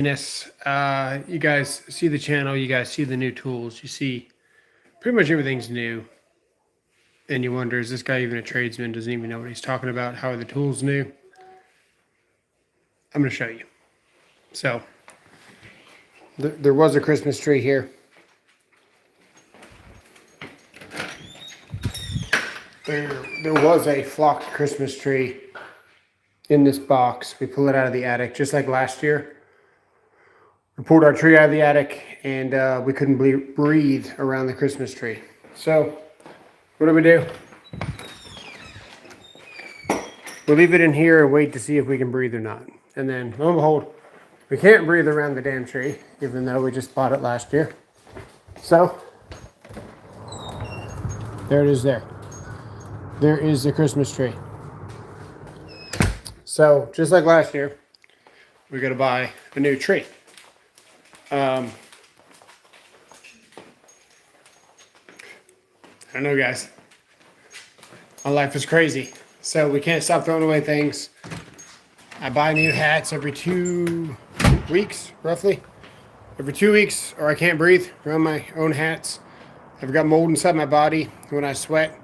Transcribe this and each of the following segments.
You guys see the channel, you guys see the new tools, you see pretty much everything's new. And you wonder, is this guy even a tradesman? Doesn't even know what he's talking about. How are the tools new? I'm going to show you. So, there was a Christmas tree here. There was a flocked Christmas tree in this box. We pulled it out of the attic just like last year. We pulled our tree out of the attic and we couldn't breathe around the Christmas tree. So, what do? We'll leave it in here and wait to see if we can breathe or not. And then, lo and behold, we can't breathe around the damn tree, even though we just bought it last year. So, there it is there. There is the Christmas tree. So, just like last year, we got to buy a new tree. I don't know, guys. My life is crazy. So we can't stop throwing away things. I buy new hats every 2 weeks, roughly. Every 2 weeks, or I can't breathe around my own hats. I've got mold inside my body. When I sweat,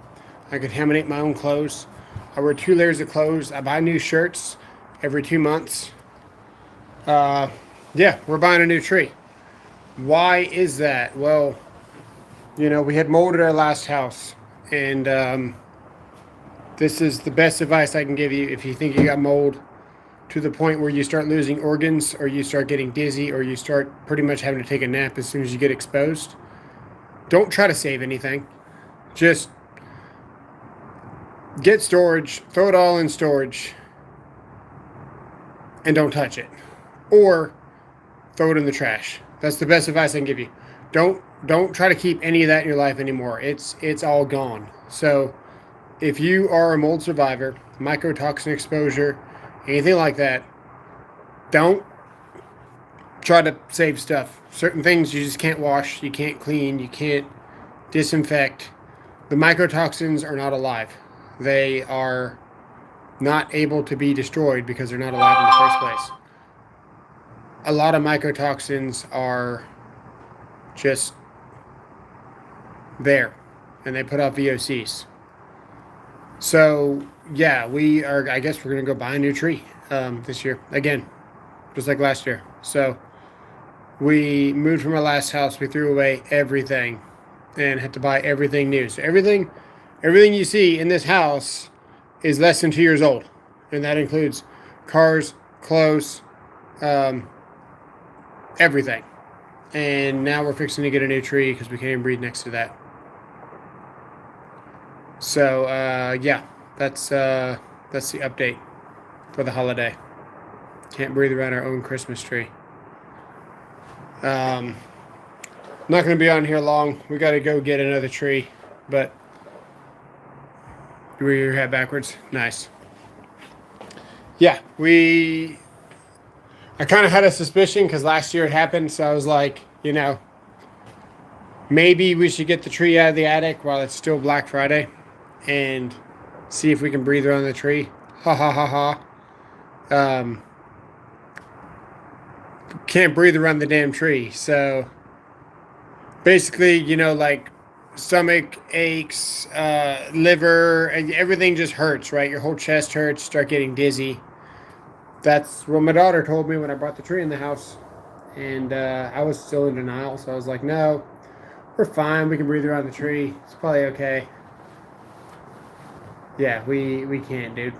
I contaminate my own clothes. I wear 2 layers of clothes. I buy new shirts every 2 months. Yeah, we're buying a new tree. Why is that? Well, we had mold at our last house. And this is the best advice I can give you if you think you got mold to the point where you start losing organs or you start getting dizzy or you start pretty much having to take a nap as soon as you get exposed. Don't try to save anything. Just get storage, throw it all in storage, and don't touch it. Or throw it in the trash. That's the best advice I can give you. Don't try to keep any of that in your life anymore. It's all gone. So if you are a mold survivor, mycotoxin exposure, anything like that, don't try to save stuff. Certain things you just can't wash, you can't clean, you can't disinfect. The mycotoxins are not alive. They are not able to be destroyed because they're not alive in the first place. A lot of mycotoxins are just there, and they put out VOCs. So, yeah, I guess we're going to go buy a new tree this year. Again, just like last year. So, we moved from our last house. We threw away everything and had to buy everything new. So, everything you see in this house is less than 2 years old. And that includes cars, clothes, everything. And now we're fixing to get a new tree because we can't even breathe next to that. So, yeah, that's the update for the holiday. Can't breathe around our own Christmas tree. Not going to be on here long. We got to go get another tree, but do your head backwards. Nice. Yeah, I kind of had a suspicion because last year it happened, so I was like, maybe we should get the tree out of the attic while it's still Black Friday and see if we can breathe around the tree. Ha ha ha ha. Can't breathe around the damn tree. So basically, like stomach aches, liver, and everything just hurts, right? Your whole chest hurts, start getting dizzy. That's what my daughter told me when I brought the tree in the house. And I was still in denial, so I was like, no, we're fine. We can breathe around the tree. It's probably okay. Yeah, we can't, dude.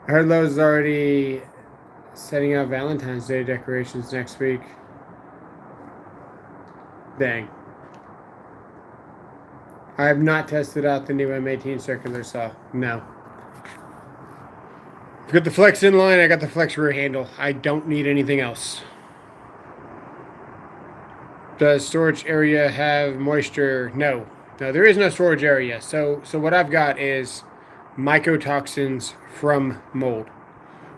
I heard Lowe's is already setting up Valentine's Day decorations next week. Dang. I have not tested out the new M18 circular saw. No. I've got the flex inline, I got the flex rear handle. I don't need anything else. Does storage area have moisture? No. No, there is no storage area. So what I've got is mycotoxins from mold.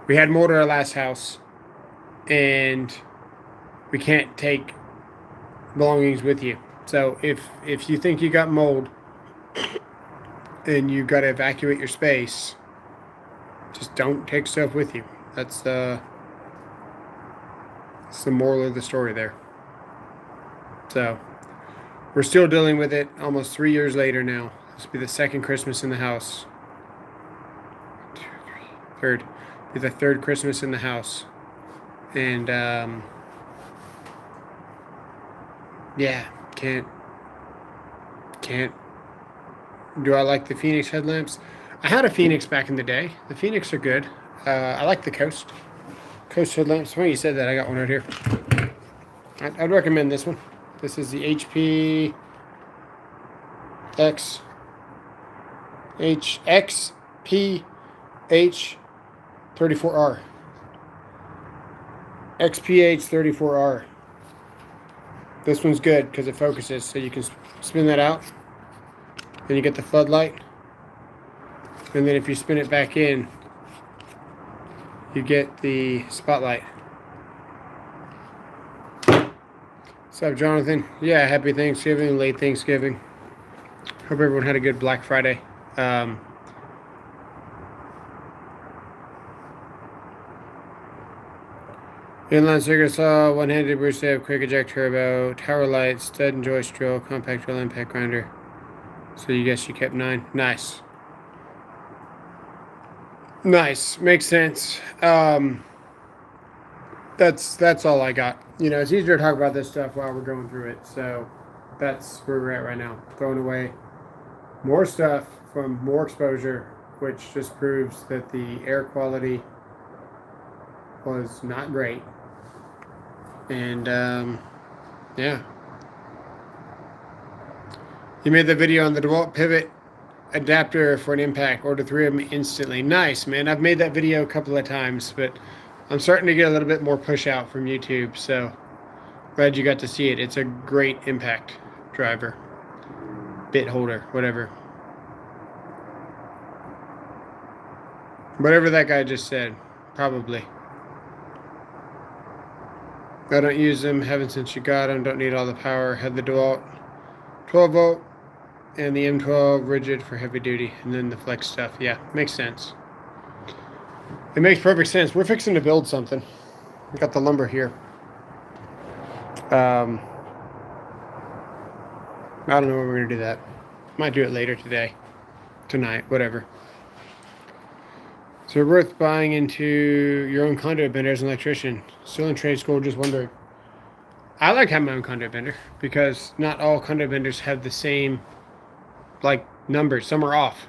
We had mold at our last house, and we can't take belongings with you. So if you think you got mold and you got to evacuate your space, just don't take stuff with you. That's It's the moral of the story there. So we're still dealing with it almost 3 years later now. This will be the second Christmas in the house. Third. Be the third Christmas in the house. And yeah, can't. Do I like the Phoenix headlamps? I had a Phoenix back in the day. The Phoenix are good. I like the Coast headlamps. When you said that, I got one right here. I'd recommend this one. This is the HP XPH 34R. XPH 34R. This one's good because it focuses, so you can spin that out. Then you get the floodlight. And then if you spin it back in, you get the spotlight. What's up, Jonathan? Yeah, happy Thanksgiving, late Thanksgiving. Hope everyone had a good Black Friday. Inline circuit saw, one-handed bridge step, quick eject turbo, tower light, stud and joist drill, compact drill, impact grinder. So you guess you kept 9. Nice. Nice. Makes sense. That's all I got. You know, it's easier to talk about this stuff while we're going through it. So that's where we're at right now. Throwing away more stuff from more exposure, which just proves that the air quality was not great. And yeah. You made the video on the DeWalt pivot adapter for an impact. Order 3 of them instantly. Nice, man. I've made that video a couple of times, but I'm starting to get a little bit more push out from YouTube, so glad you got to see it. It's a great impact driver. Bit holder, whatever. Whatever that guy just said, probably. I don't use them. Haven't since you got them. Don't need all the power. Had the DeWalt 12 volt and the M12 rigid for heavy duty, and then the flex stuff. Yeah, makes sense. It makes perfect sense. We're fixing to build something. We got the lumber here. I don't know when we're gonna do that. Might do it later today, tonight, whatever. So worth buying into your own conduit bender as an electrician. Still in trade school, just wondering. I like having my own conduit bender because not all conduit benders have the same like numbers. Some are off.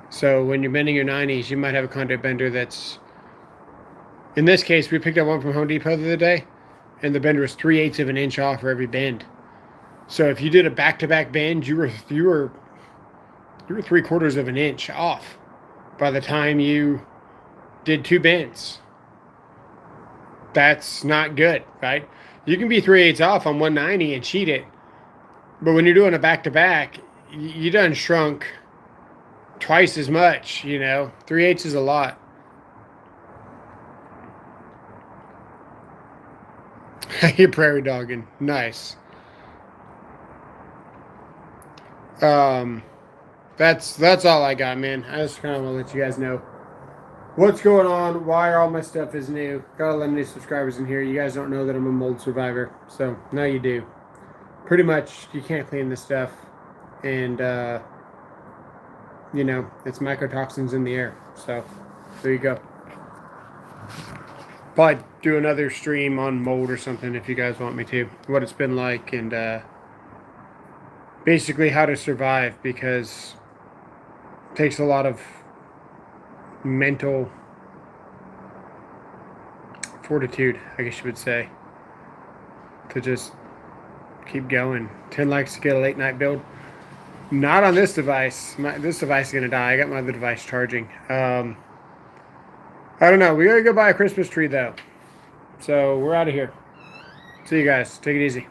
So when you're bending your 90s, you might have a conduit bender that's, in this case, we picked up one from Home Depot the other day, and the bender was 3/8 of an inch off for every bend. So if you did a back-to-back bend, you were 3/4 of an inch off by the time you did 2 bends. That's not good, right? You can be 3/8 off on 190 and cheat it, but when you're doing a back-to-back, you done shrunk twice as much, you know. 3/8 is a lot. You're prairie dogging. Nice. That's all I got, man. I just kind of want to let you guys know what's going on, why all my stuff is new. Got a lot of new subscribers in here. You guys don't know that I'm a mold survivor, so now you do. Pretty much, you can't clean this stuff, and you know, it's mycotoxins in the air. So there you go. Probably do another stream on mold or something if you guys want me to. What it's been like, and basically how to survive, because it takes a lot of mental fortitude, I guess you would say, to just keep going. 10 likes to get a late night build. Not on this device. This device is going to die. I got my other device charging. I don't know. We got to go buy a Christmas tree, though. So we're out of here. See you guys. Take it easy.